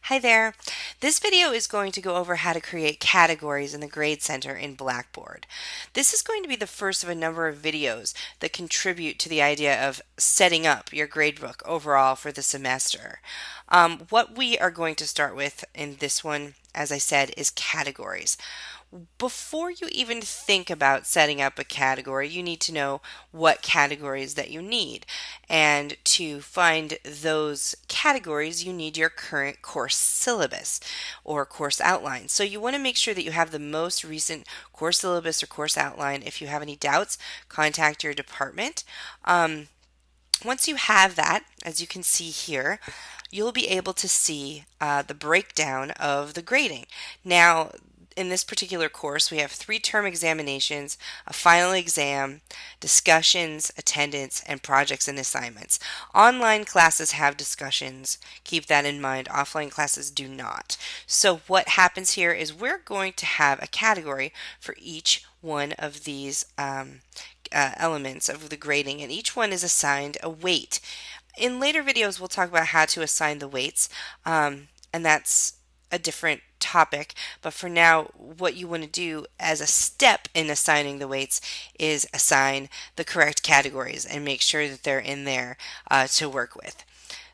Hi there. This video is going to go over how to create categories in the Grade Center in Blackboard. This is going to be the first of a number of videos that contribute to the idea of setting up your gradebook overall for the semester. What we are going to start with in this one, as I said, is categories. Before you even think about setting up a category, you need to know what categories that you need. And to find those categories, you need your current course syllabus or course outline. So you want to make sure that you have the most recent course syllabus or course outline. If you have any doubts, contact your department. Once you have that, as you can see here, you'll be able to see the breakdown of the grading. Now, in this particular course, we have 3 term examinations, a final exam, discussions, attendance, and projects and assignments. Online classes have discussions. Keep that in mind. Offline classes do not. So what happens here is we're going to have a category for each one of these elements of the grading, and each one is assigned a weight. In later videos, we'll talk about how to assign the weights, and that's a different topic, but for now what you want to do as a step in assigning the weights is assign the correct categories and make sure that they're in there to work with.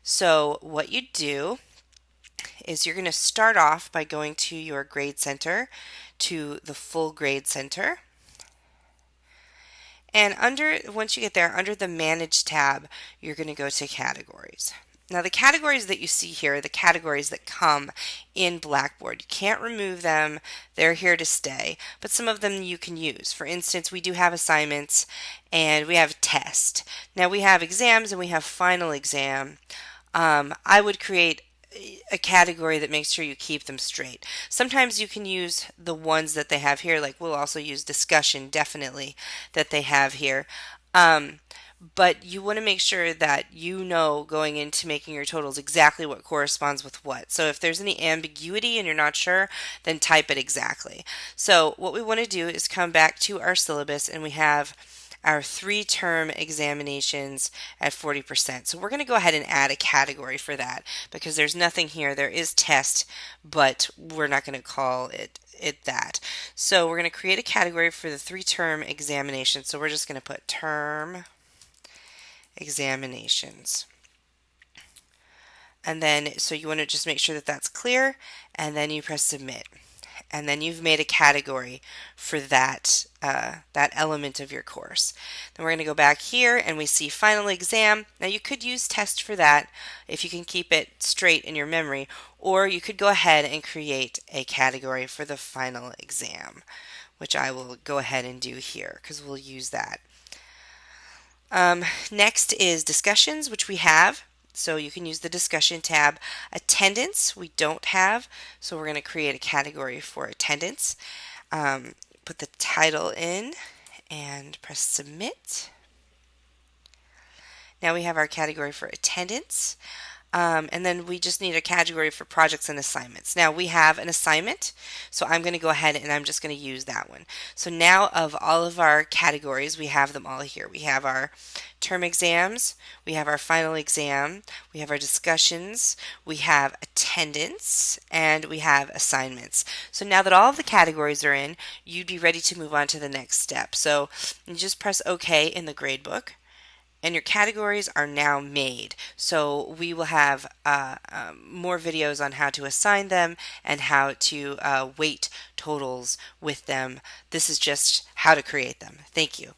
So what you do is you're going to start off by going to your grade center, to the full grade center, and once you get there, under the Manage tab, you're going to go to Categories. Now the categories that you see here are the categories that come in Blackboard. You can't remove them, they're here to stay, but some of them you can use. For instance, we do have assignments and we have test. Now we have exams and we have final exam. I would create a category that makes sure you keep them straight. Sometimes you can use the ones that they have here, like we'll also use discussion, definitely, that they have here. But you want to make sure that you know going into making your totals exactly what corresponds with what. So if there's any ambiguity and you're not sure, then type it exactly. So what we want to do is come back to our syllabus, and we have our 3 term examinations at 40%. So we're going to go ahead and add a category for that because there's nothing here. There is test, but we're not going to call it that. So we're going to create a category for the 3 term examinations. So we're just going to put term examinations. And then, so you want to just make sure that that's clear, and then you press submit. And then you've made a category for that element of your course. Then we're going to go back here and we see final exam. Now you could use test for that if you can keep it straight in your memory, or you could go ahead and create a category for the final exam, which I will go ahead and do here because we'll use that. Next is discussions, which we have. So you can use the discussion tab. Attendance, we don't have. So we're going to create a category for attendance. Put the title in and press submit. Now we have our category for attendance. And then we just need a category for projects and assignments. Now we have an assignment, so I'm going to go ahead and I'm just going to use that one. So now of all of our categories, we have them all here. We have our term exams, we have our final exam, we have our discussions, we have attendance, and we have assignments. So now that all of the categories are in, you'd be ready to move on to the next step. So you just press OK in the gradebook, and your categories are now made. So we will have more videos on how to assign them and how to weight totals with them. This is just how to create them. Thank you.